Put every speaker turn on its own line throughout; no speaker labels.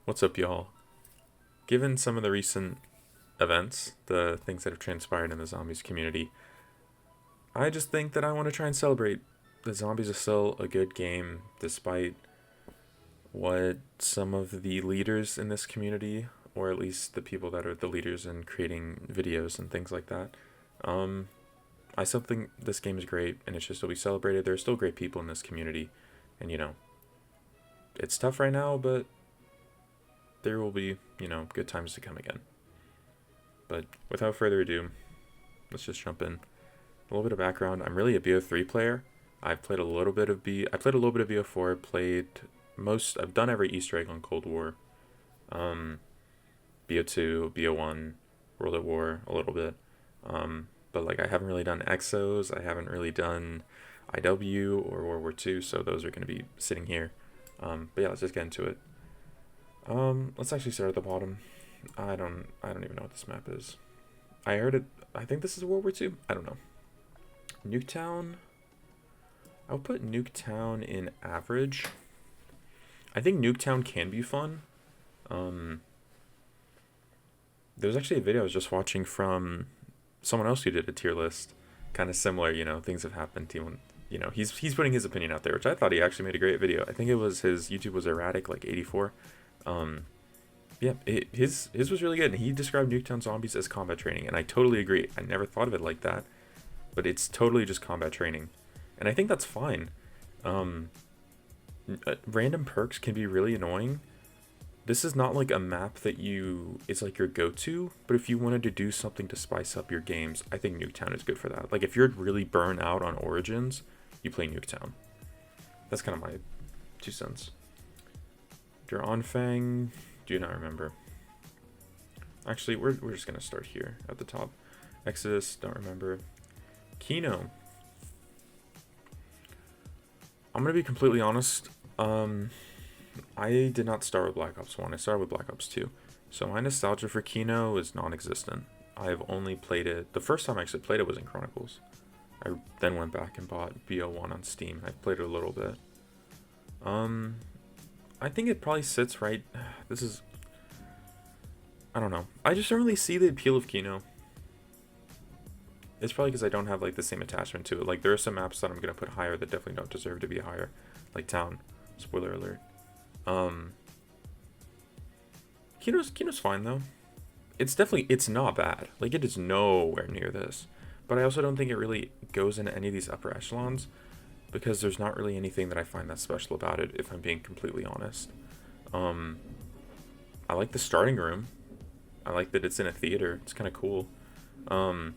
What's up, y'all? Given some of the recent events, the things that have transpired in the zombies community, I just think that I want to try and celebrate that zombies are still a good game despite what some of the leaders in this community, or at least the people that are the leaders in creating videos and things like that, um, I still think this game is great and it should still be celebrated. There are still great people in this community, and it's tough right now, but there will be, good times to come again. But without further ado, let's just jump in. A little bit of background. I'm really a BO3 player. I've played a little bit of I played a little bit of BO4. I've done every Easter egg on Cold War. Um, BO2, BO1, World at War a little bit. But like I haven't really done Exos. I haven't really done IW or World War II. So those are going to be sitting here. But yeah, let's just get into it. Let's actually start at the bottom. I don't even know what this map is. I heard it. I think this is World War II. I don't know. Nuketown. I'll put Nuketown in average. I think Nuketown can be fun. Um, there was actually a video I was just watching from someone else who did a tier list, kind of similar. Things have happened to him. He's putting his opinion out there, which I thought he actually made a great video. I think it was his YouTube was erratic, like 84. Um, yeah, his was really good, and he described Nuketown Zombies as combat training, and I totally agree. I never thought of it like that, but it's totally just combat training, and I think that's fine. Um, Random perks can be really annoying. This is not like a map that it's like your go-to, but if you wanted to do something to spice up your games, I think Nuketown is good for that. Like if you're really burnt out on Origins, you play Nuketown. That's kind of my 2 cents. If you're on Fang, do not remember. Actually, we're just gonna start here at the top. Exodus, don't remember. Kino. I'm gonna be completely honest. I did not start with Black Ops 1. I started with Black Ops 2. So my nostalgia for Kino is non-existent. I've only played it. The first time I actually played it was in Chronicles. I then went back and bought BO1 on Steam. I've played it a little bit. I think it probably sits right. I don't know. I just don't really see the appeal of Kino. It's probably because I don't have like the same attachment to it. Like there are some maps that I'm gonna put higher that definitely don't deserve to be higher, like Town. Spoiler alert. Um, Kino's fine though. It's not bad. Like it is nowhere near this, but I also don't think it really goes into any of these upper echelons because there's not really anything that I find that special about it. If I'm being completely honest, um, I like the starting room. I like that it's in a theater. It's kind of cool. Um,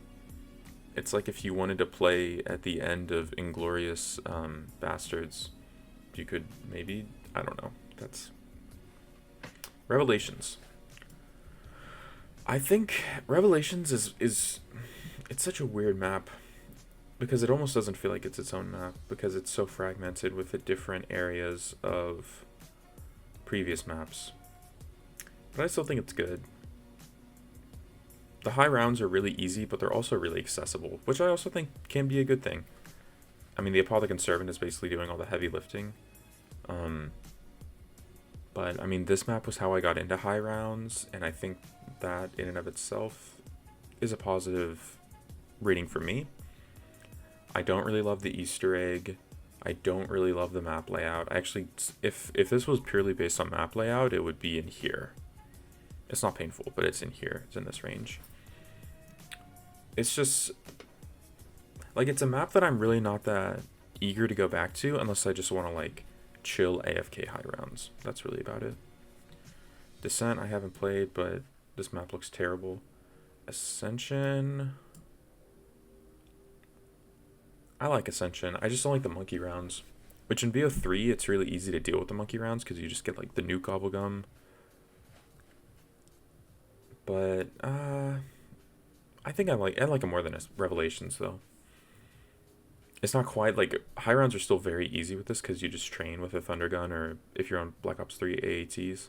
it's like if you wanted to play at the end of Inglorious Bastards, you could maybe, I don't know. That's Revelations. I think Revelations is it's such a weird map because it almost doesn't feel like it's its own map because it's so fragmented with the different areas of previous maps. But I still think it's good. The high rounds are really easy, but they're also really accessible, which I also think can be a good thing. I mean, the Apothicon Servant is basically doing all the heavy lifting. But, I mean, this map was how I got into high rounds, and I think that in and of itself is a positive rating for me. I don't really love the Easter egg. I don't really love the map layout. Actually, if this was purely based on map layout, it would be in here. It's not painful, but it's in here. It's in this range. It's just like it's a map that I'm really not that eager to go back to unless I just want to like chill AFK high rounds. That's really about it. Descent I haven't played, but this map looks terrible. Ascension, I like Ascension. I just don't like the monkey rounds. Which in BO3 it's really easy to deal with the monkey rounds because you just get like the nuke gobblegum. But I think I like it more than Revelations though. It's not quite like high rounds are still very easy with this because you just train with a thunder gun or if you're on Black Ops 3 AATs.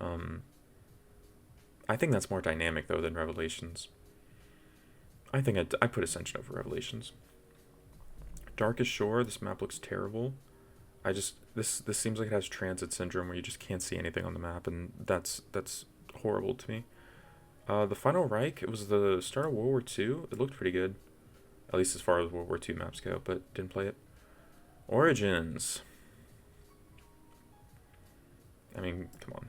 Um, I think that's more dynamic though than Revelations. I think I put Ascension over Revelations. Darkest Shore. This map looks terrible. This seems like it has transit syndrome where you just can't see anything on the map, and that's horrible to me. The Final Reich, it was the start of World War II. It looked pretty good, at least as far as World War II maps go, but didn't play it. Origins. I mean, come on.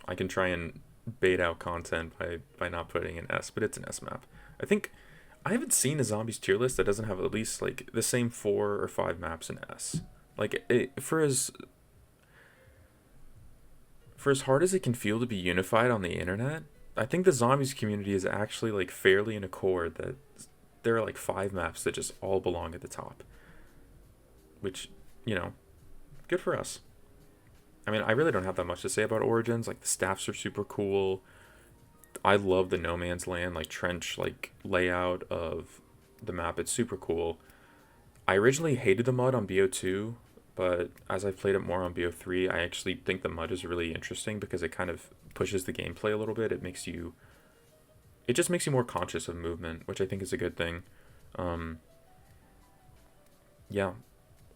I can try and bait out content by not putting an S, but it's an S map. I haven't seen a zombies tier list that doesn't have at least like the same 4 or 5 maps in S. Like for as hard as it can feel to be unified on the internet, I think the zombies community is actually like fairly in accord that there are like 5 maps that just all belong at the top. Which, good for us. I mean, I really don't have that much to say about Origins. Like, the staffs are super cool. I love the no man's land, like, trench, like, layout of the map. It's super cool. I originally hated the mud on BO2, but as I've played it more on BO3, I actually think the mud is really interesting because it kind of pushes the gameplay a little bit. It just makes you more conscious of movement, which I think is a good thing. Yeah.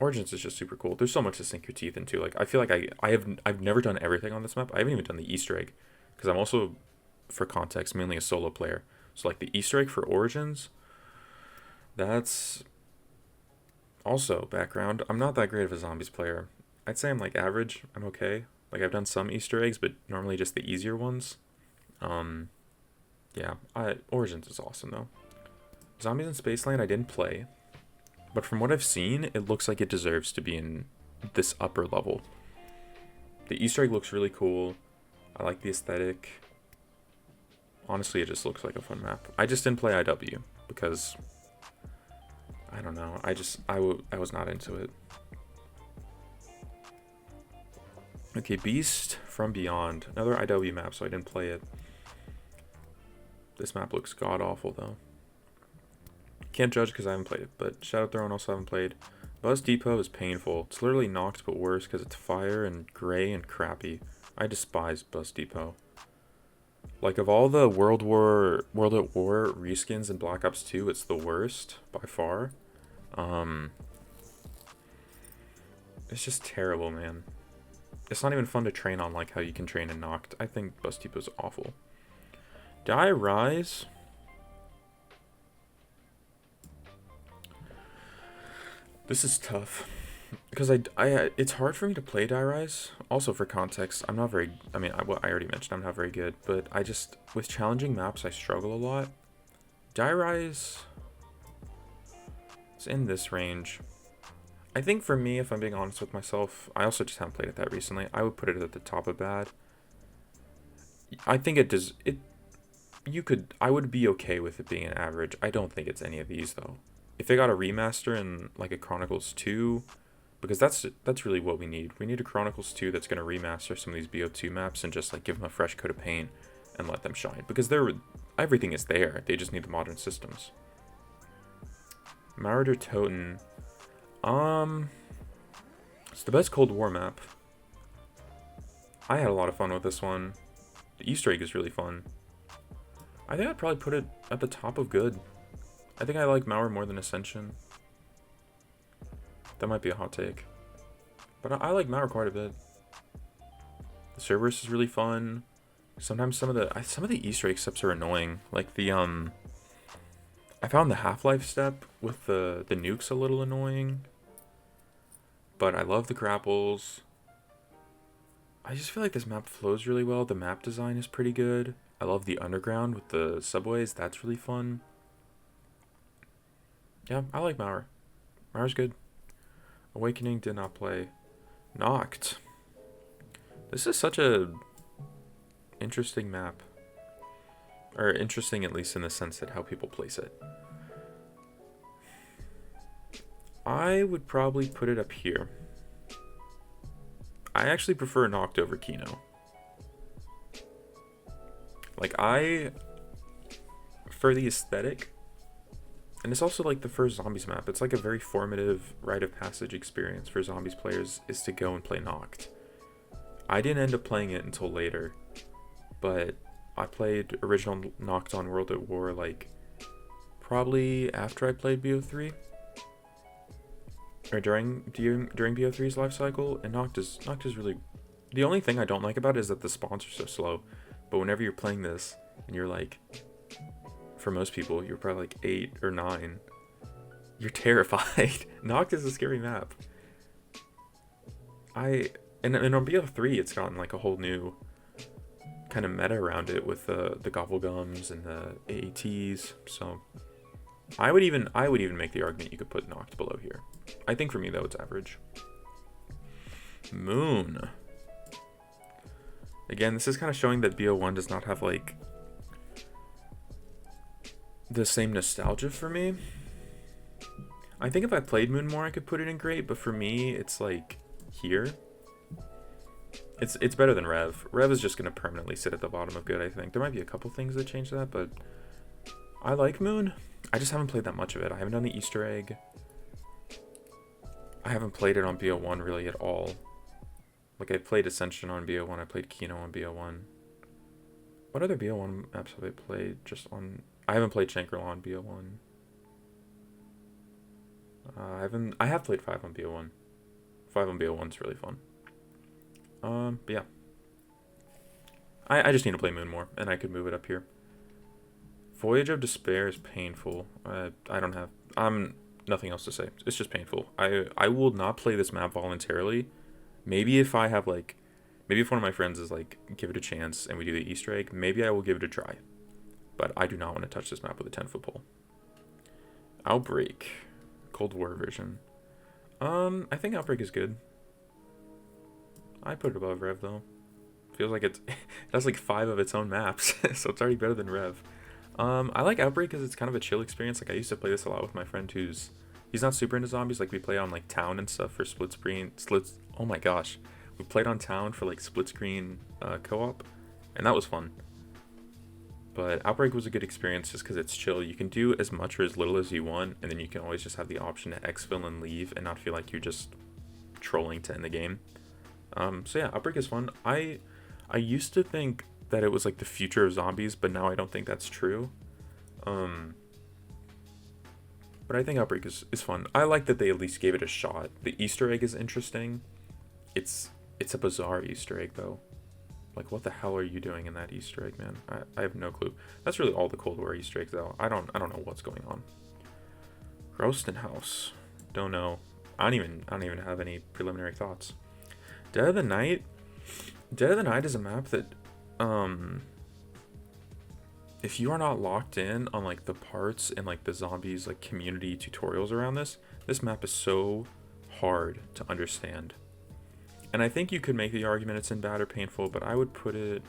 Origins is just super cool. There's so much to sink your teeth into. Like, I feel like I've never done everything on this map. I haven't even done the Easter egg because I'm also, for context, mainly a solo player. So like the Easter egg for Origins, that's also background. I'm not that great of a zombies player. I'd say I'm like average. I'm okay. Like, I've done some Easter eggs, but normally just the easier ones. Yeah, Origins is awesome though. Zombies in Spaceland I didn't play. But from what I've seen, it looks like it deserves to be in this upper level. The Easter egg looks really cool. I like the aesthetic. Honestly, it just looks like a fun map. I just didn't play IW because, I don't know. I was not into it. Okay, Beast from Beyond. Another IW map, so I didn't play it. This map looks god-awful, though. Can't judge because I haven't played it, but Shadow Throne also haven't played. Buzz Depot is painful. It's literally knocked but worse because it's fire and gray and crappy. I despise Buzz Depot. Like, of all the World at War reskins in Black Ops 2, it's the worst by far. It's just terrible, man. It's not even fun to train on like how you can train in Noct. I think Buzz Depot's awful. Die Rise. This is tough because it's hard for me to play Die Rise. Also, for context, I'm not very. I mean, I already mentioned I'm not very good, but with challenging maps I struggle a lot. Die Rise is in this range. I think for me, if I'm being honest with myself, I also just haven't played it that recently. I would put it at the top of bad. I think it does. I would be okay with it being an average. I don't think it's any of these though. If they got a remaster in like a Chronicles 2, because that's really what we need. We need a Chronicles 2 that's going to remaster some of these BO2 maps and just like give them a fresh coat of paint and let them shine. Because everything is there. They just need the modern systems. Marauder Toten. It's the best Cold War map. I had a lot of fun with this one. The Easter egg is really fun. I think I'd probably put it at the top of good. I think I like Mauer more than Ascension. That might be a hot take. But I like Mauer quite a bit. The Cerberus is really fun. Sometimes some of the Easter egg steps are annoying. Like the I found the Half-Life step with the nukes a little annoying. But I love the grapples. I just feel like this map flows really well. The map design is pretty good. I love the underground with the subways. That's really fun. Yeah, I like Mauer. Mauer's good. Awakening did not play. Noct. This is such a interesting map. Or interesting at least in the sense that how people place it. I would probably put it up here. I actually prefer Noct over Kino. Like, for the aesthetic, and it's also like the first Zombies map, it's like a very formative rite of passage experience for Zombies players is to go and play Noct. I didn't end up playing it until later, but I played original Noct on World at War like probably after I played BO3. or during BO3's life cycle, and Noct is really, the only thing I don't like about it is that the spawns are so slow. But whenever you're playing this and you're like, for most people, you're probably like 8 or 9, you're terrified. Noct is a scary map. And on BO3 it's gotten like a whole new kind of meta around it with the Gobblegums and the AATs. So I would even make the argument you could put Noct below here. I think for me though it's average. Moon. Again, this is kind of showing that BO1 does not have like the same nostalgia for me. I think if I played Moon more I could put it in great, but for me it's like here. It's better than Rev. Rev is just going to permanently sit at the bottom of good, I think. There might be a couple things that change that, but I like Moon. I just haven't played that much of it. I haven't done the Easter egg. I haven't played it on BO1 really at all. Like, I played Ascension on BO1. I played Kino on BO1. What other BO1 maps have I played just on... I haven't played Shangri-La on BO1. I have played 5 on BO1. 5 on BO1 is really fun. But yeah. I just need to play Moon more, and I could move it up here. Voyage of Despair is painful. I'm nothing else to say. It's just painful. I will not play this map voluntarily. Maybe if I have like, maybe if one of my friends is like, give it a chance and we do the Easter egg, maybe I will give it a try. But I do not want to touch this map with a 10-foot pole. Outbreak. Cold War version. I think Outbreak is good. I put it above Rev though. Feels like it has like 5 of its own maps, so it's already better than Rev. I like Outbreak because it's kind of a chill experience. Like I used to play this a lot with my friend he's not super into zombies. Like we play on like Town and stuff for split screen. Oh my gosh, we played on Town for like split screen co-op, and that was fun. But Outbreak was a good experience just because it's chill. You can do as much or as little as you want, and then you can always just have the option to exfil and leave and not feel like you're just trolling to end the game. So yeah, Outbreak is fun. I used to think that it was like the future of zombies, but now I don't think that's true. But I think Outbreak is fun. I like that they at least gave it a shot. The Easter egg is interesting. It's a bizarre Easter egg though. Like what the hell are you doing in that Easter egg, man? I have no clue. That's really all the Cold War Easter eggs though. I don't know what's going on. Roastin' House. Don't know. I don't even have any preliminary thoughts. Dead of the Night. Dead of the Night is a map that, if you are not locked in on like the parts and like the zombies like community tutorials around this map is so hard to understand. And I think you could make the argument it's in bad or painful, but I would put it.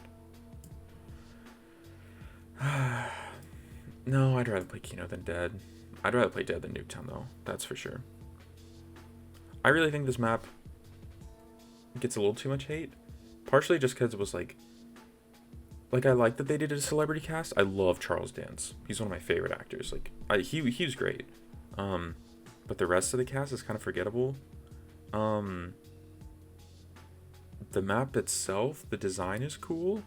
No, I'd rather play Kino than Dead. I'd rather play Dead than Nuketown though. That's for sure. I really think this map gets a little too much hate, partially just because it was like I like that they did a celebrity cast. I love Charles Dance. He's one of my favorite actors. Like he was great. But the rest of the cast is kind of forgettable. The map itself, the design is cool.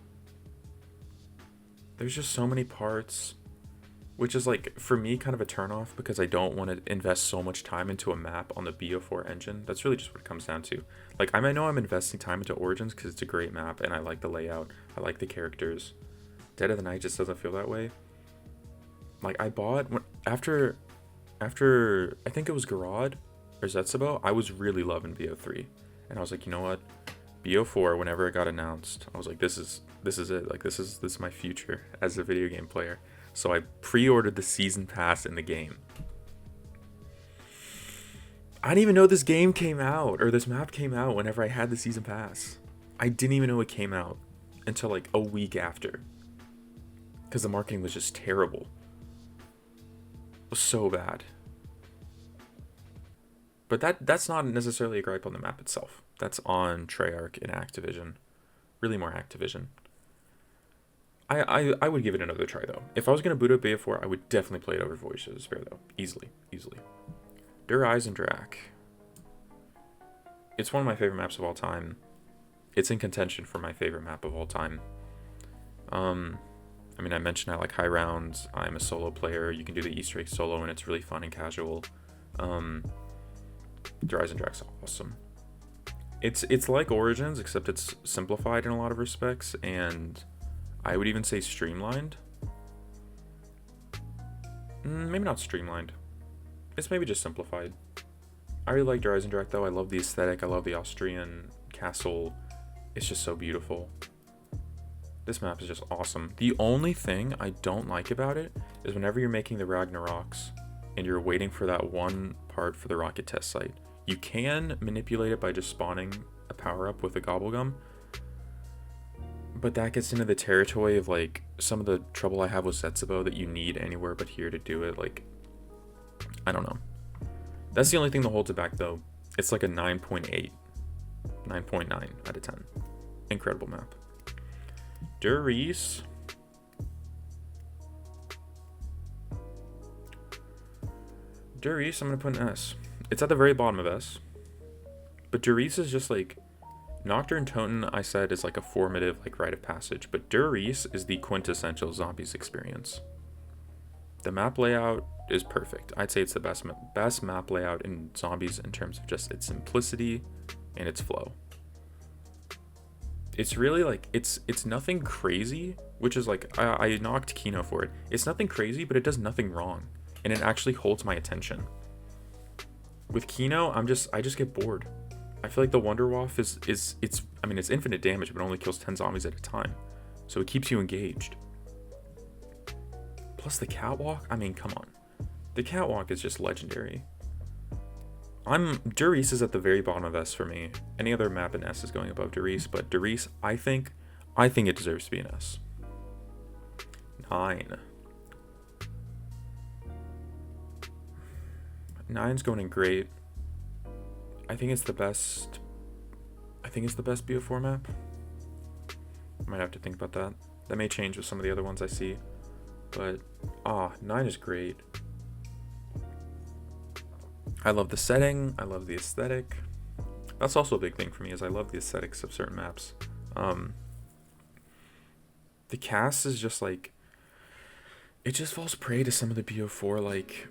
There's just so many parts, which is like for me kind of a turnoff because I don't want to invest so much time into a map on the BO4 engine. That's really just what it comes down to. Like I know I'm investing time into Origins because it's a great map and I like the layout. I like the characters. Dead of the Night just doesn't feel that way. Like I bought after I think it was Garod or Zetsubo, I was really loving BO3, and I was like, you know what, BO4 whenever it got announced, I was like, this is it. Like this is my future as a video game player. So I pre-ordered the season pass in the game. I didn't even know this game came out, or this map came out whenever I had the season pass. I didn't even know it came out until like a week after. Because the marketing was just terrible. It was so bad. But that's not necessarily a gripe on the map itself. That's on Treyarch and Activision. Really more Activision. I would give it another try though. If I was going to boot up BF4, I would definitely play it over Voyage of Despair though. Easily. Der Eisendrache. It's one of my favorite maps of all time. It's in contention for my favorite map of all time. I mean, I mentioned I like high rounds. I'm a solo player. You can do the Easter egg solo and it's really fun and casual. Rise Drake's awesome. It's like Origins, except it's simplified in a lot of respects, and I would even say streamlined. Maybe not streamlined. It's maybe just simplified. I really like Rise Drake though. I love the aesthetic. I love the Austrian castle. It's just so beautiful. This map is just awesome. The only thing I don't like about it is whenever you're making the Ragnaroks and you're waiting for that one part for the rocket test site, you can manipulate it by just spawning a power-up with a Gobblegum. But that gets into the territory of like some of the trouble I have with Setsubo that you need anywhere but here to do it. Like, I don't know. That's the only thing that holds it back though. It's like a 9.8, 9.9 out of 10. Incredible map. Durice. Durice, I'm going to put an S. It's at the very bottom of S. But Durice is just like... Nocturne Toten, I said, is like a formative like rite of passage. But Durice is the quintessential Zombies experience. The map layout is perfect. I'd say it's the best map layout in Zombies in terms of just its simplicity and its flow. It's really like, it's nothing crazy, which is like, I knocked Kino for it. It's nothing crazy, but it does nothing wrong. And it actually holds my attention. With Kino, I just get bored. I feel like the Wonderwaff it's infinite damage, but it only kills 10 zombies at a time. So it keeps you engaged. Plus the catwalk, I mean, come on. The catwalk is just legendary. Durice is at the very bottom of S for me. Any other map in S is going above Durice, but Durice, I think it deserves to be an S. 9. 9's going in great. I think it's the best BO4 map. Might have to think about that. That may change with some of the other ones I see. But 9 is great. I love the setting. I love the aesthetic. That's also a big thing for me, is I love the aesthetics of certain maps. The cast is just like, it just falls prey to some of the BO4 like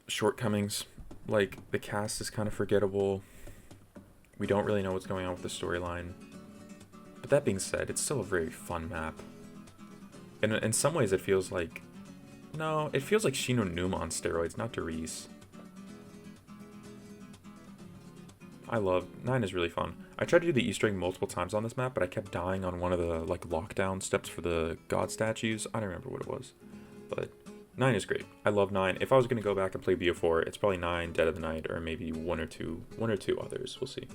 shortcomings. Like the cast is kind of forgettable. We don't really know what's going on with the storyline. But that being said, it's still a very fun map. And in some ways it feels like, no, it feels like Shino Numa on steroids, not Durice. 9 is really fun. I tried to do the Easter egg multiple times on this map, but I kept dying on one of the like lockdown steps for the god statues. I don't remember what it was. But 9 is great. I love 9. If I was gonna go back and play BO4, it's probably 9, Dead of the Night, or maybe one or two others. We'll see.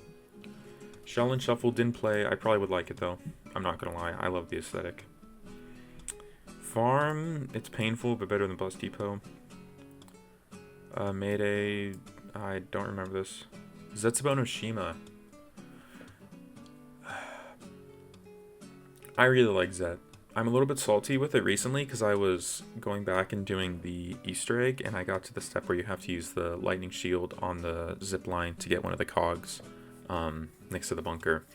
Shaolin Shuffle didn't play. I probably would like it though. I'm not gonna lie. I love the aesthetic. Farm, it's painful, but better than Bus Depot. Mayday, I don't remember this. Zetsubo no Shima. I really like Zet. I'm a little bit salty with it recently because I was going back and doing the Easter egg, and I got to the step where you have to use the lightning shield on the zip line to get one of the cogs next to the bunker.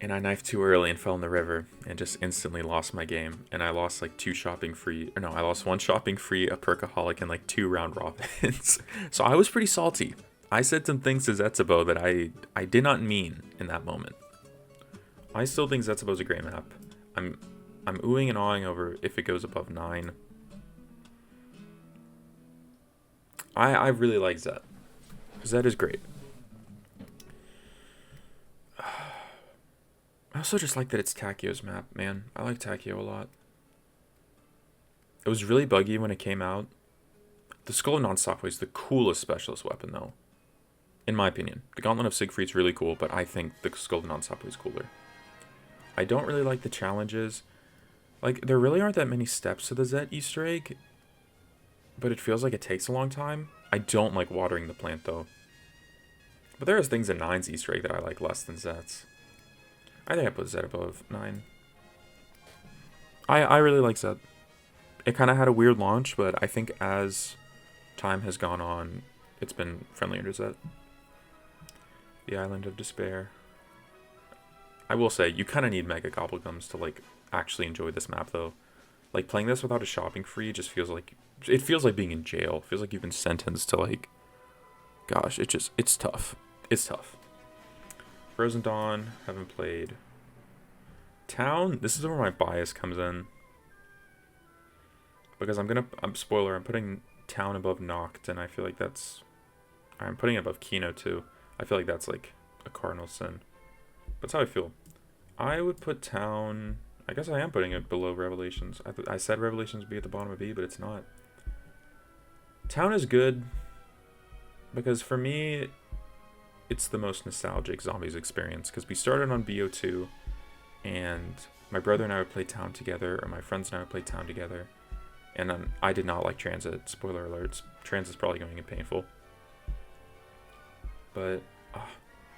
And I knifed too early and fell in the river and just instantly lost my game. And I lost like I lost 1 shopping free, a perkaholic, and like 2 round robins. So I was pretty salty. I said some things to Zetsubo that I did not mean in that moment. I still think Zetsubo's a great map. I'm oohing and awing over if it goes above 9. I really like Zet. Zet is great. I also just like that it's Takio's map, man. I like Takio a lot. It was really buggy when it came out. The Skull of Non-Stop is the coolest specialist weapon, though. In my opinion. The Gauntlet of Siegfried's really cool, but I think the Skull of Non-Stop is cooler. I don't really like the challenges. Like, there really aren't that many steps to the Zet Easter egg, but it feels like it takes a long time. I don't like watering the plant, though. But there are things in 9's Easter egg that I like less than Zet's. I think I put Zet above 9. I really like Zet. It kind of had a weird launch, but I think as time has gone on, it's been friendlier to Zet. The Island of Despair. I will say, you kind of need Mega Gobblegums to like actually enjoy this map, though. Like, playing this without a shopping free just feels like... It feels like being in jail. It feels like you've been sentenced to, like, gosh, it's tough. It's tough. Frozen Dawn, haven't played. Town, this is where my bias comes in. Because I'm putting Town above Noct, and I feel like I'm putting it above Kino too. I feel like that's like a cardinal sin. That's how I feel. I would put Town, I guess I am putting it below Revelations. I said Revelations would be at the bottom of E, but it's not. Town is good, because for me, it's the most nostalgic Zombies experience, because we started on BO2, and my brother and I would play Town together, or my friends and I would play Town together, and I did not like Transit. Spoiler alerts. Transit's probably going to be painful. But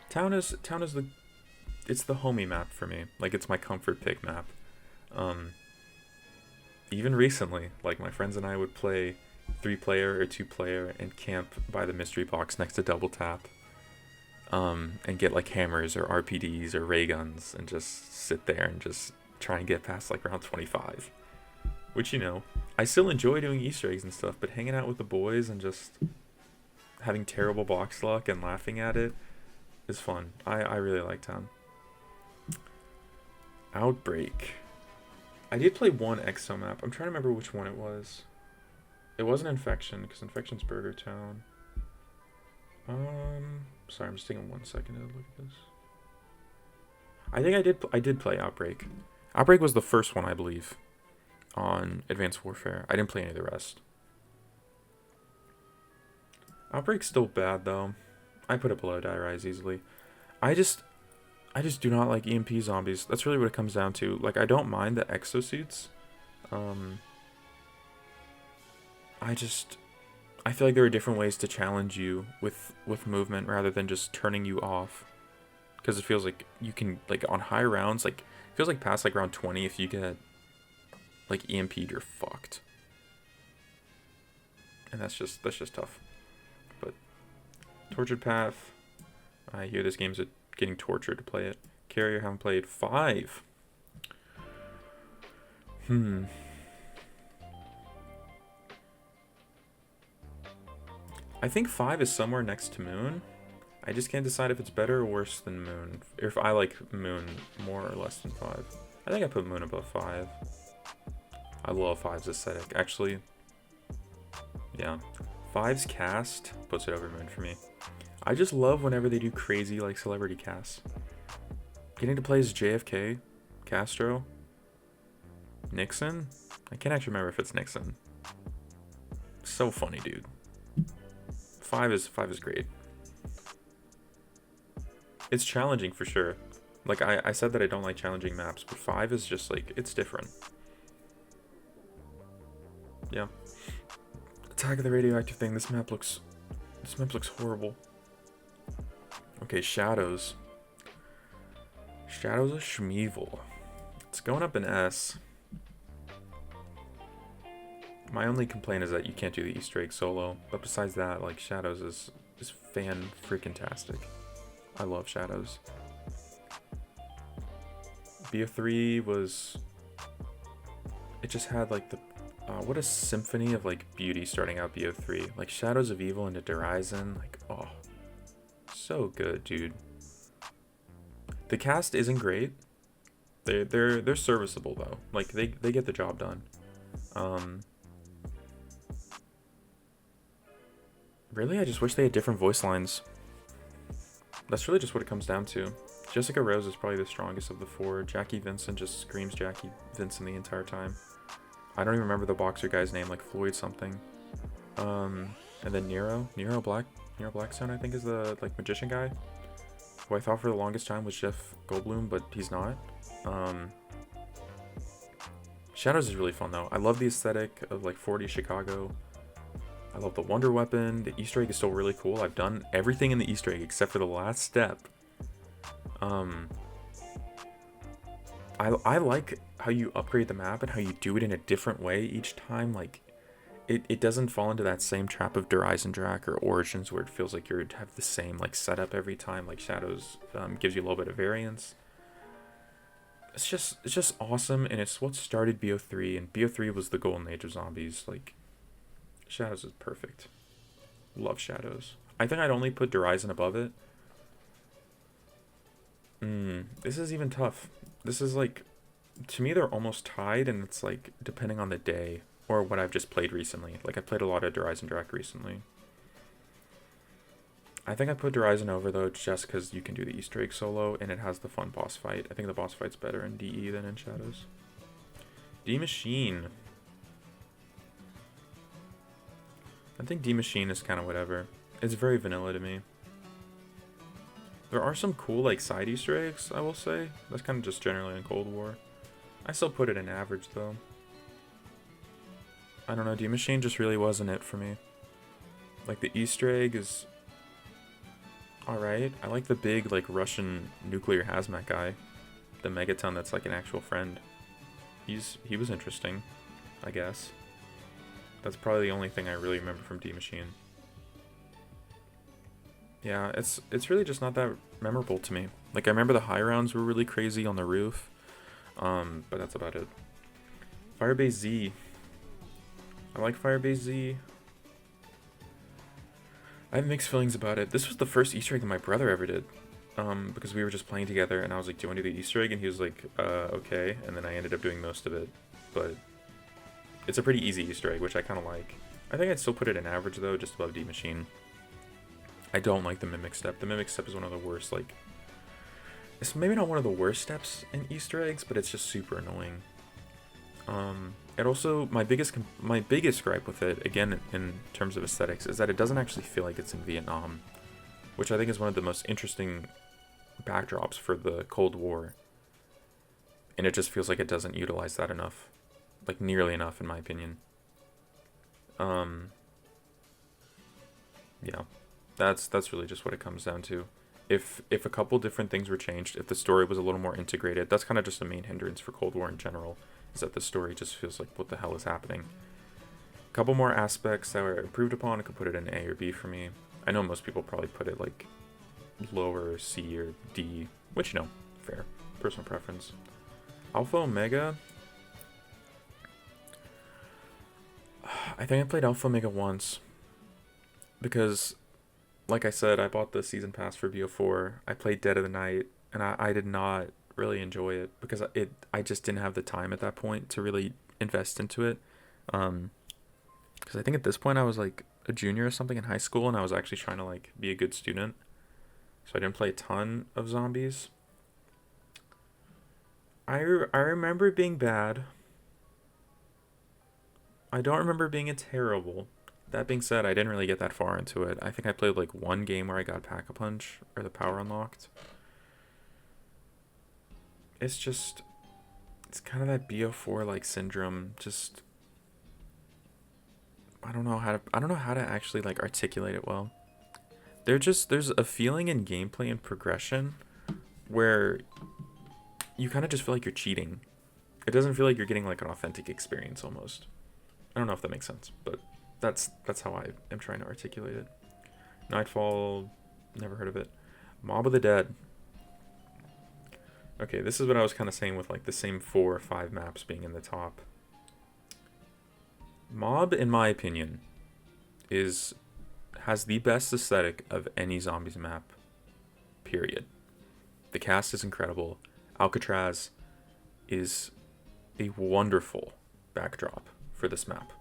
Town is it's the homie map for me. Like, it's my comfort pick map. Even recently, like, my friends and I would play 3-player or 2-player and camp by the mystery box next to Double Tap, and get like hammers or RPDs or ray guns and just sit there and just try and get past like round 25. Which, you know, I still enjoy doing Easter eggs and stuff, but hanging out with the boys and just having terrible box luck and laughing at it is fun. I really like Town. Outbreak. I did play one Exo map. I'm trying to remember which one it was. It wasn't Infection, because Infection's Burger Town. Sorry, I'm just taking 1 second to look at this. I think I did play Outbreak. Outbreak was the first one, I believe, on Advanced Warfare. I didn't play any of the rest. Outbreak's still bad though. I put it below Die Rise easily. I just do not like EMP zombies. That's really what it comes down to. Like, I don't mind the exosuits. I feel like there are different ways to challenge you with movement rather than just turning you off. Because it feels like you can, like, on high rounds, like, it feels like past like round 20, if you get like EMP'd, you're fucked. And that's just tough. But Tortured Path, I hear this game's getting tortured to play it. Carrier, haven't played. 5. I think 5 is somewhere next to Moon. I just can't decide if it's better or worse than Moon. Or if I like Moon more or less than 5. I think I put Moon above 5. I love 5's aesthetic. Actually, yeah. 5's cast puts it over Moon for me. I just love whenever they do crazy, like, celebrity casts. Getting to play as JFK, Castro, Nixon? I can't actually remember if it's Nixon. So funny, dude. 5 is great. It's challenging for sure. Like, I said that I don't like challenging maps, but 5 is just like, it's different. Yeah. Attack of the Radioactive Thing. This map looks horrible. Okay, Shadows. Shadows of Schmeevel. It's going up in S. My only complaint is that you can't do the Easter egg solo, but besides that, like, Shadows is fan-freaking-tastic. I love Shadows. BO3 was... It just had, like, the... what a symphony of, like, beauty starting out BO3. Like, Shadows of Evil into Horizon. Like, oh. So good, dude. The cast isn't great. They're serviceable, though. Like, they get the job done. Really, I just wish they had different voice lines. That's really just what it comes down to. Jessica Rose is probably the strongest of the 4. Jackie Vincent just screams Jackie Vincent the entire time. I don't even remember the boxer guy's name, like Floyd something. And then Nero Blackstone, I think, is the, like, magician guy, who I thought for the longest time was Jeff Goldblum, but he's not. Shadows is really fun though. I love the aesthetic of, like, 40 Chicago. I love the Wonder Weapon. The Easter egg is still really cool. I've done everything in the Easter egg except for the last step. I like how you upgrade the map and how you do it in a different way each time. Like, it doesn't fall into that same trap of Horizon Drac or Origins where it feels like you have the same, like, setup every time. Like, Shadows gives you a little bit of variance. It's just awesome, and it's what started BO3, and BO3 was the golden age of zombies. Like, Shadows is perfect. Love Shadows. I think I'd only put Derizen above it. This is even tough. This is like, to me, they're almost tied, and it's like depending on the day or what I've just played recently. Like I played a lot of Derizen Direct recently. I think I put Derizen over though, just because you can do the Easter egg solo and it has the fun boss fight. I think the boss fight's better in DE than in Shadows. D Machine. I think D Machine is kind of whatever. It's very vanilla to me. There are some cool like side Easter eggs, I will say. That's kind of just generally in Cold War. I still put it in average though. I don't know, D Machine just really wasn't it for me. Like the Easter egg is alright. I like the big like Russian nuclear hazmat guy. The Megaton that's like an actual friend. He was interesting, I guess. That's probably the only thing I really remember from D Machine. Yeah, it's really just not that memorable to me. Like I remember the high rounds were really crazy on the roof. But that's about it. Firebase Z. I like Firebase Z. I have mixed feelings about it. This was the first Easter egg that my brother ever did. Because we were just playing together and I was like, do you want to do the Easter egg? And he was like, okay. And then I ended up doing most of it. But it's a pretty easy Easter egg, which I kind of like. I think I'd still put it in average though, just above D Machine. I don't like the Mimic Step. The Mimic Step is one of the worst, like... It's maybe not one of the worst steps in Easter eggs, but it's just super annoying. It also, my biggest gripe with it, again, in terms of aesthetics, is that it doesn't actually feel like it's in Vietnam. Which I think is one of the most interesting backdrops for the Cold War. And it just feels like it doesn't utilize that enough. Like, nearly enough, in my opinion. Yeah. That's really just what it comes down to. If a couple different things were changed, if the story was a little more integrated, that's kind of just the main hindrance for Cold War in general, is that the story just feels like, what the hell is happening? A couple more aspects that were improved upon, I could put it in A or B for me. I know most people probably put it like lower C or D, which, you know, fair. Personal preference. Alpha Omega. I think I played Alpha Omega once. Because, like I said, I bought the season pass for BO4. I played Dead of the Night, and I did not really enjoy it because I just didn't have the time at that point to really invest into it. Because I think at this point I was like a junior or something in high school, and I was actually trying to like be a good student. So I didn't play a ton of zombies. I remember it being bad. I don't remember being a terrible. That being said, I didn't really get that far into it. I think I played like one game where I got Pack-a-Punch, or the power unlocked. It's just, it's kind of that BO4 like syndrome. Just, I don't know how to actually like articulate it well. There's a feeling in gameplay and progression where you kind of just feel like you're cheating. It doesn't feel like you're getting like an authentic experience almost. I don't know if that makes sense, but that's how I am trying to articulate it. Nightfall, never heard of it. Mob of the Dead. Okay, this is what I was kind of saying with like the same 4 or 5 maps being in the top. Mob, in my opinion, has the best aesthetic of any zombies map. Period. The cast is incredible. Alcatraz is a wonderful backdrop for this map.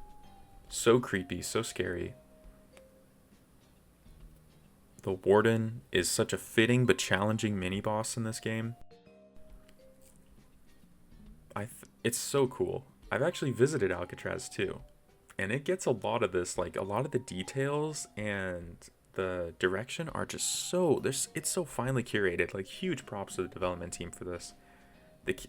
So creepy, so scary. The Warden is such a fitting but challenging mini-boss in this game. It's so cool. I've actually visited Alcatraz too. And it gets a lot of this, like a lot of the details and the direction are just so, it's so finely curated. Like huge props to the development team for this.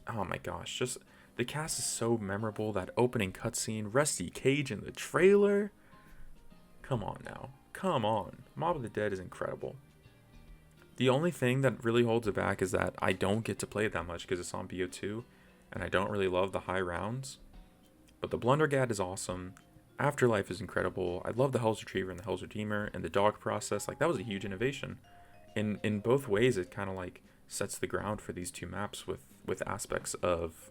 Oh my gosh, just the cast is so memorable. That opening cutscene, Rusty Cage in the trailer. Come on now. Come on. Mob of the Dead is incredible. The only thing that really holds it back is that I don't get to play it that much because it's on BO2, and I don't really love the high rounds. But the Blundergat is awesome. Afterlife is incredible. I love the Hell's Retriever and the Hell's Redeemer, and the dog process. Like, that was a huge innovation. In both ways, it kind of like sets the ground for these two maps with aspects of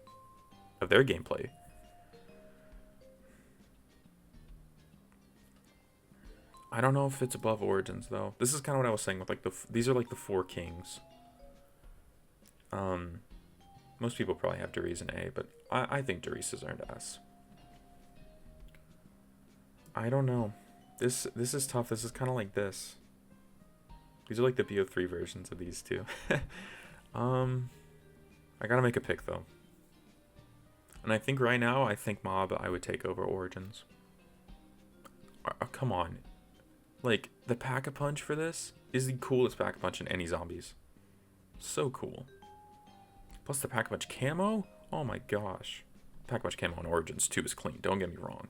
their gameplay. I don't know if it's above Origins though. This is kind of what I was saying with like these are like the four kings. Most people probably have Derice in A, but I think Derice is earned S. I don't know. This is tough. This is kind of like this. These are like the BO3 versions of these two. I gotta make a pick though. And I think right now, I think Mob I would take over Origins. Come on. Like, the Pack-a-Punch for this is the coolest Pack-a-Punch in any zombies. So cool. Plus the Pack-a-Punch camo? Oh my gosh. Pack-a-Punch camo in Origins 2 is clean, don't get me wrong.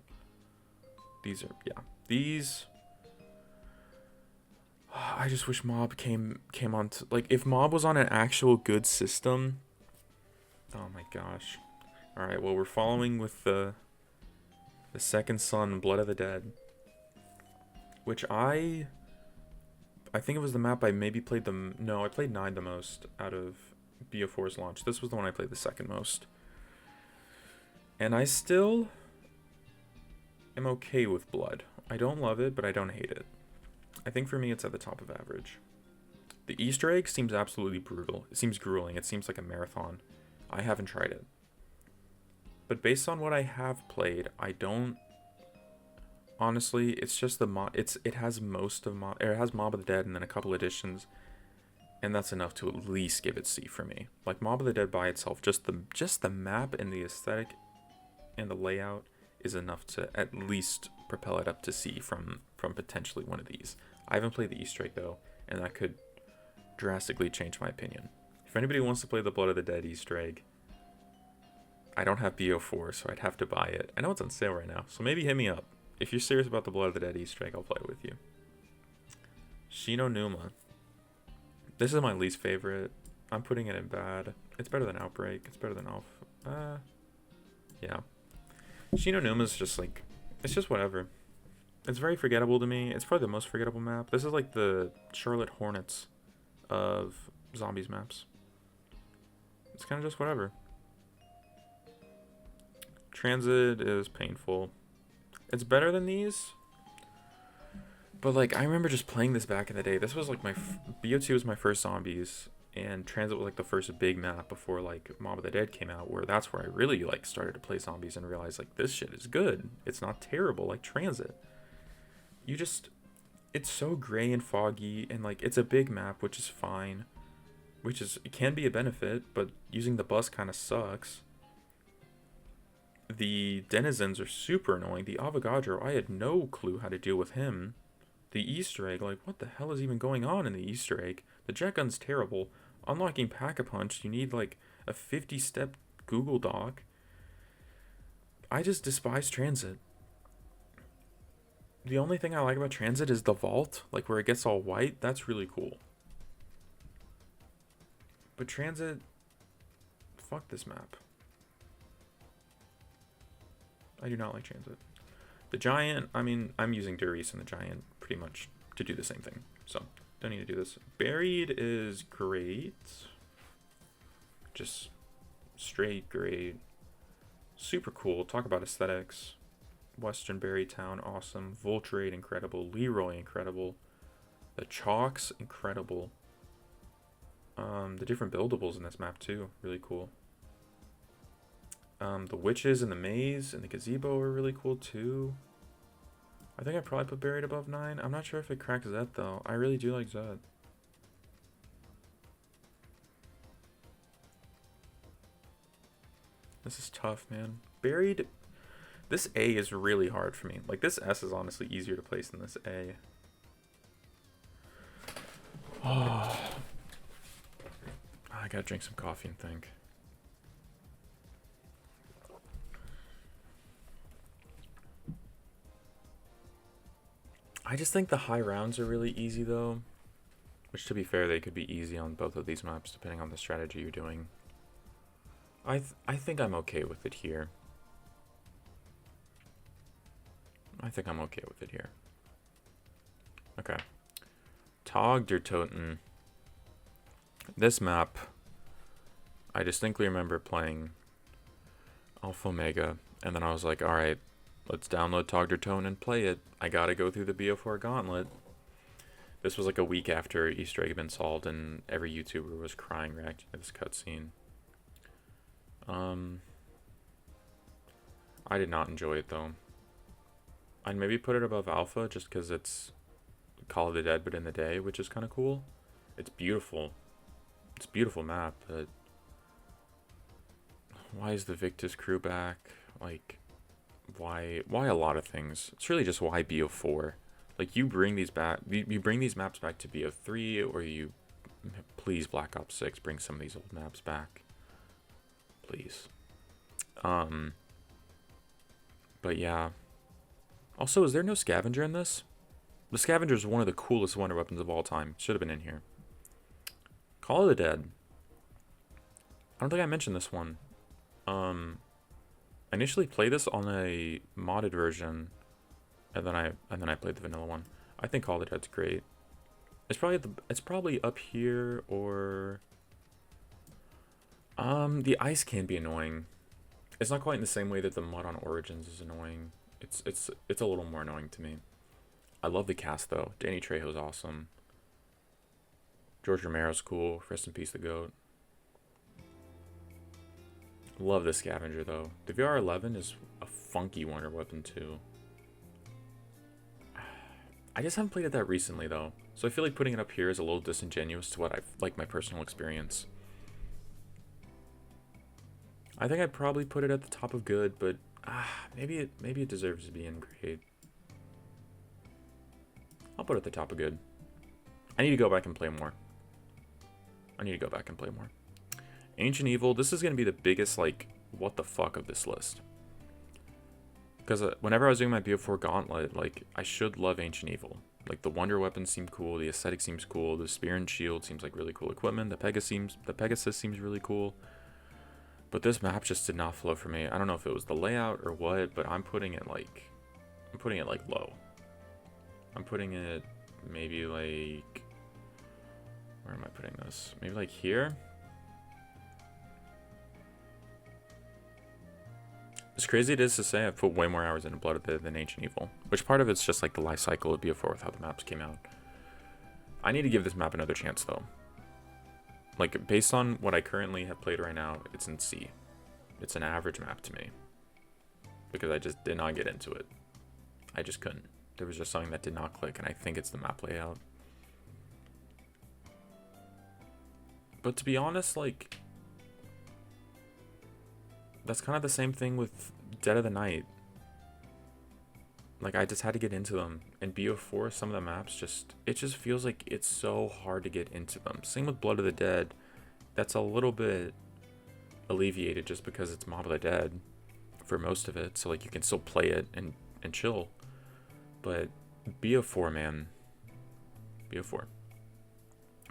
These are, yeah. These... I just wish Mob came on to... Like, if Mob was on an actual good system... Oh my gosh. Alright, well, we're following with the second son, Blood of the Dead. Which I think it was the map I maybe played the... No, I played 9 the most out of BO4's launch. This was the one I played the second most. And I still am okay with Blood. I don't love it, but I don't hate it. I think for me it's at the top of average. The Easter egg seems absolutely brutal. It seems grueling. It seems like a marathon. I haven't tried it. But based on what I have played, I don't... Honestly, it's just the mod. It has most of Mob. It has Mob of the Dead and then a couple additions, and that's enough to at least give it C for me. Like Mob of the Dead by itself, just the map and the aesthetic and the layout is enough to at least propel it up to C from potentially one of these. I haven't played the Easter egg though, and that could drastically change my opinion. If anybody wants to play the Blood of the Dead Easter egg, I don't have BO4, so I'd have to buy it. I know it's on sale right now, so maybe hit me up. If you're serious about the Blood of the Dead Easter egg, I'll play it with you. Shino Numa. This is my least favorite. I'm putting it in bad. It's better than Outbreak. It's better than Alpha. Yeah. Shino Numa is just like... It's just whatever. It's very forgettable to me. It's probably the most forgettable map. This is like the Charlotte Hornets of zombies maps. It's kind of just whatever. Transit is painful. It's better than these, but like I remember just playing this back in the day. This was like my BO2 was my first zombies, and Transit was like the first big map before like Mob of the Dead came out, where that's where I really like started to play zombies and realized like this shit is good. It's not terrible like Transit. It's so gray and foggy, and like it's a big map, which is fine, it can be a benefit, but using the bus kind of sucks. The denizens are super annoying. The Avogadro, I had no clue how to deal with him. The Easter egg, like, what the hell is even going on in the Easter egg? The jet gun's terrible. Unlocking Pack-a-Punch, you need, like, a 50-step Google Doc. I just despise Transit. The only thing I like about Transit is the vault, like, where it gets all white. That's really cool. But Transit... Fuck this map. I do not like Transit. The Giant, I mean, I'm using Derice and the Giant pretty much to do the same thing. So, don't need to do this. Buried is great. Just straight great. Super cool. Talk about aesthetics. Western Berry Town, awesome. Voltrate, incredible. Leroy, incredible. The Chalks, incredible. The different buildables in this map, too. Really cool. The witches and the maze and the gazebo are really cool too. I think I probably put Buried above 9. I'm not sure if it cracks Zed though. I really do like Zed. This is tough, man. Buried... This A is really hard for me. Like, this S is honestly easier to place than this A. Oh. I gotta drink some coffee and think. I just think the high rounds are really easy though, which to be fair, they could be easy on both of these maps depending on the strategy you're doing. I think I'm okay with it here. I think I'm okay with it here. Okay. Tog der Toten. This map, I distinctly remember playing Alpha Omega, and then I was like, alright, let's download Togdertone and play it. I gotta go through the BO4 gauntlet. This was like a week after Easter egg had been solved, and every YouTuber was crying reacting to this cutscene. I did not enjoy it though. I'd maybe put it above Alpha just because it's Call of the Dead but in the day, which is kind of cool. It's beautiful. It's a beautiful map, but why is the Victus crew back? Like, why a lot of things? It's really just why BO4. Like, you bring these back, you bring these maps back to BO3, or you, please, Black Ops 6, bring some of these old maps back. Please. But yeah. Also, is there no scavenger in this? The scavenger is one of the coolest wonder weapons of all time. Should have been in here. Call of the Dead. I don't think I mentioned this one. I initially played this on a modded version, and then I played the vanilla one. I think Call of the Dead's great. It's probably up here, or the ice can be annoying. It's not quite in the same way that the mod on Origins is annoying. It's a little more annoying to me. I love the cast though. Danny Trejo's awesome. George Romero's cool. Rest in peace, the GOAT. Love the scavenger though. The VR11 is a funky wonder weapon too. I just haven't played it that recently though, so I feel like putting it up here is a little disingenuous to what I've like my personal experience. I think I'd probably put it at the top of good, but maybe it deserves to be in great. I'll put it at the top of good. I need to go back and play more. Ancient Evil, this is going to be the biggest, like, what the fuck of this list. Because whenever I was doing my BO4 gauntlet, like, I should love Ancient Evil. Like, the wonder weapons seem cool, the aesthetic seems cool, the spear and shield seems like really cool equipment, the Pegasus seems really cool. But this map just did not flow for me. I don't know if it was the layout or what, but I'm putting it like low. I'm putting it maybe like, where am I putting this? Maybe like here? As crazy it is to say, I've put way more hours into Blood of the than Ancient Evil. Which part of it's just like the life cycle of BO4 with how the maps came out. I need to give this map another chance though. Like, based on what I currently have played right now, it's in C. It's an average map to me. Because I just did not get into it. I just couldn't. There was just something that did not click, and I think it's the map layout. But to be honest, like, that's kind of the same thing with Dead of the Night. Like, I just had to get into them. And BO4, some of the maps it just feels like it's so hard to get into them. Same with Blood of the Dead. That's a little bit alleviated just because it's Mob of the Dead for most of it. So, like, you can still play it and chill. But BO4, man. BO4.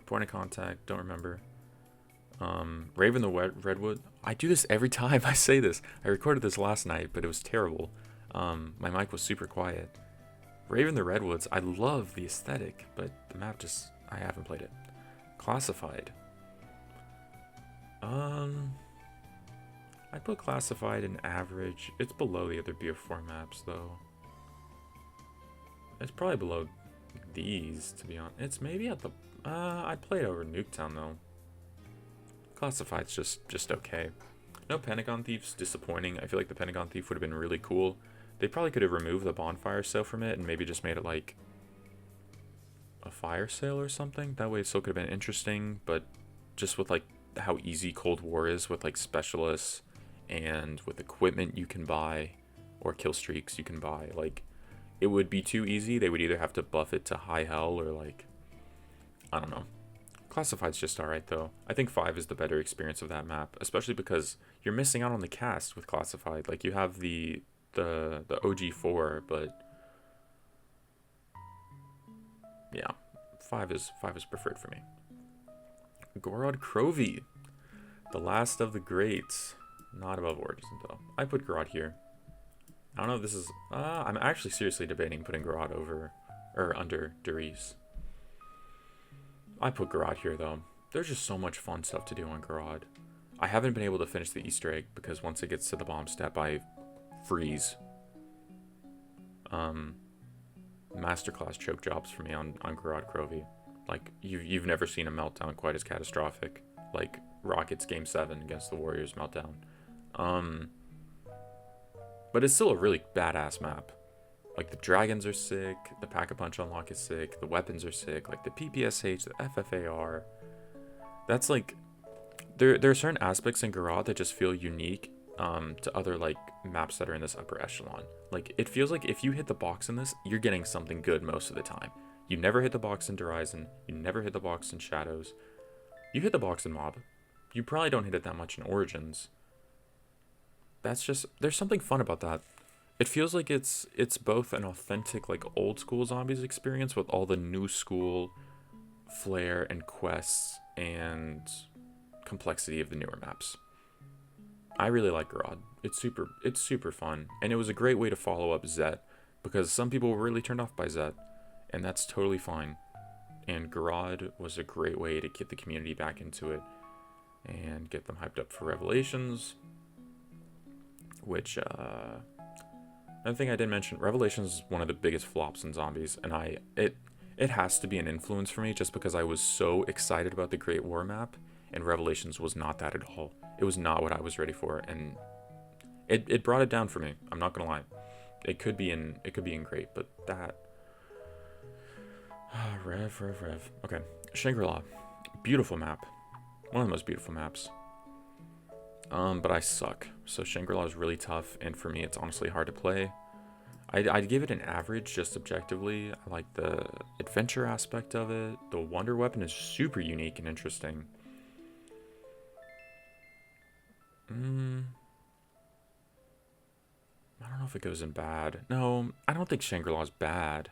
Point of Contact, don't remember. Raven the Redwood. I do this every time I say this. I recorded this last night, but it was terrible. My mic was super quiet. Raven the Redwoods, I love the aesthetic, but the map just, I haven't played it. Classified. I put Classified in average. It's below the other BO4 maps, though. It's probably below these, to be honest. It's maybe at the, I'd play it over Nuketown, though. Classified's just okay. No Pentagon Thief's disappointing. I feel like the Pentagon Thief would have been really cool. They probably could have removed the bonfire sale from it and maybe just made it like a fire sale or something. That way it still could have been interesting, but just with like how easy Cold War is with like specialists and with equipment you can buy or kill streaks you can buy, like it would be too easy. They would either have to buff it to high hell or like, I don't know. Classified's just alright though. I think 5 is the better experience of that map, especially because you're missing out on the cast with Classified. Like you have the OG4, but yeah, 5 is preferred for me. Gorod Krovi, the last of the greats, not above Origins though. I put Gorod here. I don't know if this is. I'm actually seriously debating putting Gorod over or under Darius. I put Gorod here though. There's just so much fun stuff to do on Gorod. I haven't been able to finish the Easter egg because once it gets to the bomb step, I freeze. Masterclass choke jobs for me on Garrod Crovey. Like, you've never seen a meltdown quite as catastrophic. Like Rockets Game 7 against the Warriors meltdown. But it's still a really badass map. Like, the dragons are sick, the Pack-a-Punch unlock is sick, the weapons are sick, like the PPSH, the FFAR. That's like, there are certain aspects in Garrod that just feel unique to other like maps that are in this upper echelon. Like, it feels like if you hit the box in this, you're getting something good most of the time. You never hit the box in Horizon, you never hit the box in Shadows. You hit the box in Mob. You probably don't hit it that much in Origins. That's just, there's something fun about that. It feels like it's both an authentic like old school zombies experience with all the new school flair and quests and complexity of the newer maps. I really like Garrod. It's super fun, and it was a great way to follow up Zet, because some people were really turned off by Zet, and that's totally fine. And Garrod was a great way to get the community back into it and get them hyped up for Revelations, which another thing I didn't mention, Revelations is one of the biggest flops in zombies, and it has to be an influence for me just because I was so excited about the Great War map, and Revelations was not that at all. It was not what I was ready for, and it brought it down for me. I'm not gonna lie. It could be in great, but that Rev. Okay, Shangri-La, beautiful map, one of the most beautiful maps. But I suck. So Shangri-La is really tough, and for me, it's honestly hard to play. I'd give it an average, just objectively. I like the adventure aspect of it. The Wonder Weapon is super unique and interesting. I don't know if it goes in bad. No, I don't think Shangri-La's bad.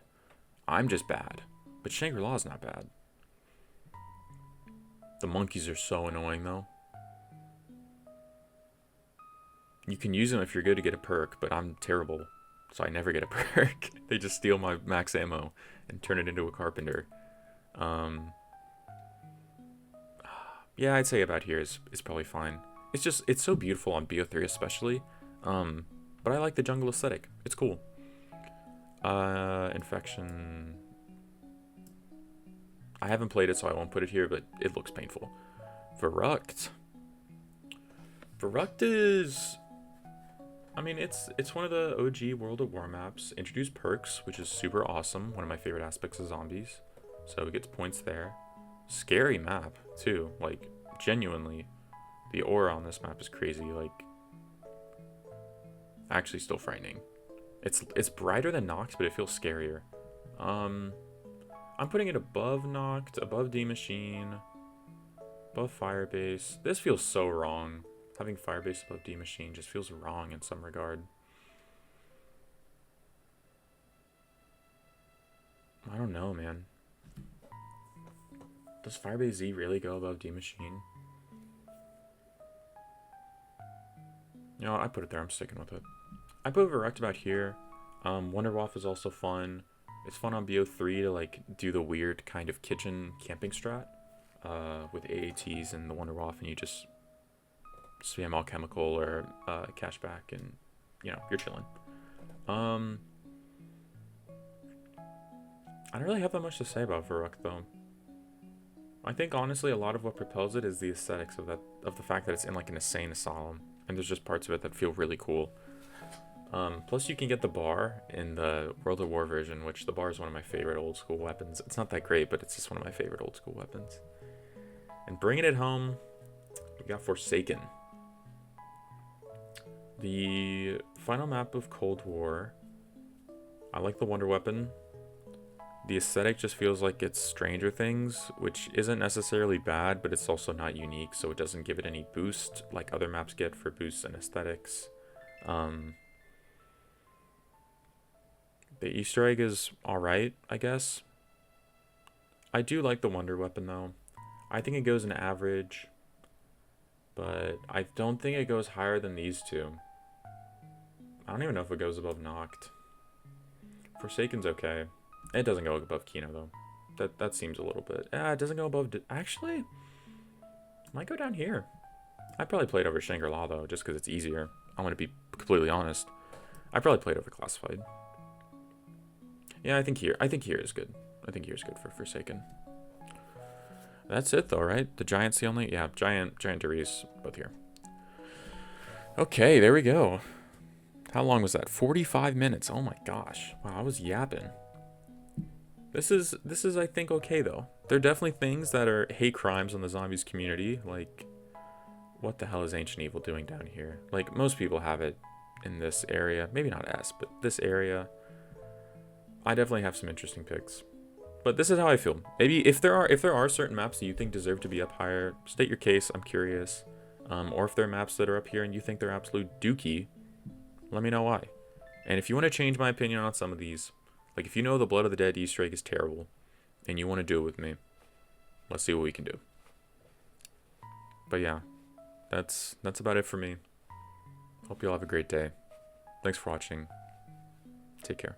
I'm just bad. But Shangri-La's not bad. The monkeys are so annoying, though. You can use them if you're good to get a perk, but I'm terrible, so I never get a perk. They just steal my max ammo and turn it into a carpenter. Yeah, I'd say about here is probably fine. It's so beautiful on BO3 especially. But I like the jungle aesthetic. It's cool. Infection. I haven't played it, so I won't put it here, but it looks painful. Verrucht. Verrucht is, I mean, it's one of the OG World of War maps. Introduced perks, which is super awesome. One of my favorite aspects of zombies. So it gets points there. Scary map, too. Like, genuinely. The aura on this map is crazy. Like, actually still frightening. It's brighter than Noct, but it feels scarier. I'm putting it above Noct, above D-Machine, above Firebase. This feels so wrong. Having Firebase above D-Machine just feels wrong in some regard. I don't know, man. Does Firebase Z really go above D-Machine? You know, I put it there. I'm sticking with it. I put Verrucht about here. Wonderwaff is also fun. It's fun on BO3 to like do the weird kind of kitchen camping strat with AATs and the Wonderwaff, and you just spam alchemical or cashback, and you know, you're chilling. I don't really have that much to say about Verrucht though. I think honestly a lot of what propels it is the aesthetics of the fact that it's in like an insane asylum, and there's just parts of it that feel really cool. Plus you can get the bar in the World of War version, which the bar is one of my favorite old school weapons. It's not that great, but it's just one of my favorite old school weapons. And bringing it home, we got Forsaken. The final map of Cold War. I like the Wonder Weapon. The aesthetic just feels like it's Stranger Things, which isn't necessarily bad, but it's also not unique, so it doesn't give it any boost like other maps get for boosts and aesthetics. The Easter egg is alright, I guess. I do like the Wonder Weapon, though. I think it goes an average, but I don't think it goes higher than these two. I don't even know if it goes above Noct. Forsaken's okay. It doesn't go above Kino, though. That seems a little bit... it doesn't go above... Actually, it might go down here. I probably played over Shangri-La, though, just because it's easier. I'm going to be completely honest. I probably played over Classified. Yeah, I think here. I think here is good. I think here's good for Forsaken. That's it though, right? The giant's the only. Yeah, giant Duri's both here. Okay, there we go. How long was that? 45 minutes. Oh my gosh. Wow, I was yapping. This is I think okay though. There are definitely things that are hate crimes on the zombies community, like what the hell is Ancient Evil doing down here? Like most people have it in this area. Maybe not S, but this area. I definitely have some interesting picks. But this is how I feel. Maybe if there are certain maps that you think deserve to be up higher, state your case. I'm curious. Or if there are maps that are up here and you think they're absolute dookie, let me know why. And if you want to change my opinion on some of these, like if you know the Blood of the Dead Easter egg is terrible, and you want to do it with me, let's see what we can do. But yeah, that's about it for me. Hope you all have a great day. Thanks for watching. Take care.